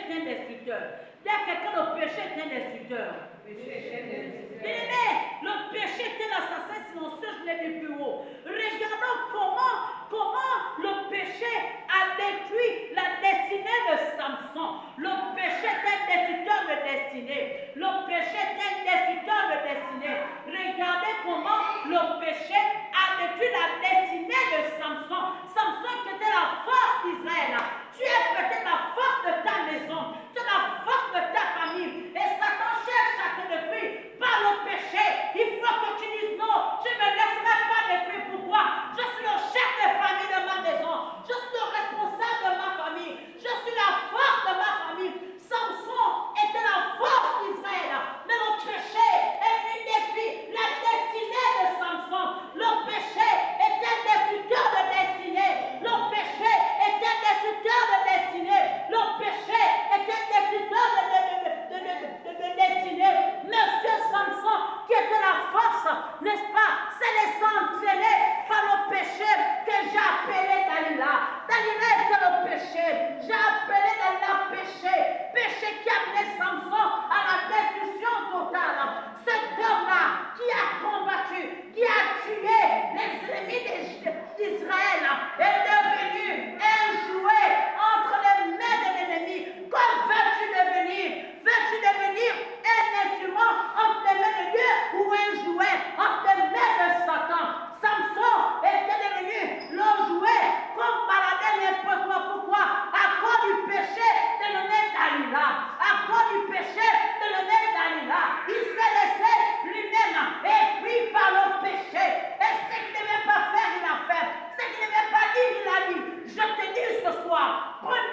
est un destructeur. Dès quelqu'un, le péché est un destructeur. Bien-aimé, le péché est un assassin silencieux, je l'ai dit plus haut. Regardons comment le péché a détruit la destinée de Samson. Le péché est un destructeur de destinée. Le péché est un destructeur de destinée. Regardez comment le péché a détruit la destinée de Samson. Samson qui était la force d'Israël. Tu es peut-être la force de ta maison. Tu es la force de ta famille. Et Satan cherche à te détruire par le péché. Il faut que tu dises non, je ne me laisserai pas détruire. Pourquoi? Je suis le chef de famille de ma maison. Je suis le responsable de ma famille. Je suis la force de ma famille. Samson était la force d'Israël. Mais le péché est venu détruire la destinée de Samson. Le péché est un destructeur de destinée. Le péché est un destructeur de destinée. Le péché est un destructeur de destinée. Monsieur Samson, qui était la force, n'est-ce pas, s'est laissé entraîner par le péché que j'ai appelé Dalila. Dalila était le péché. J'ai appelé Dalila péché. Péché qui a amené Samson à la destruction totale. Cet homme-là qui a combattu, qui a tué les ennemis d'Israël est devenu un jouet entre les mains de l'ennemi. Comme veux-tu devenir? Veux-tu devenir un instrument entre les mains de Dieu ou un jouet entre les mains de Satan? Samson était devenu le jouet comme baladait n'importe quoi. Pourquoi? À cause du péché de l'honneur Dalila. À cause du péché de l'honneur Dalila. Il s'est laissé lui-même épris par le péché. Et ce qu'il ne devait pas faire, il a fait. Ce qu'il ne devait pas dire, il a dit. Je te dis ce soir, prends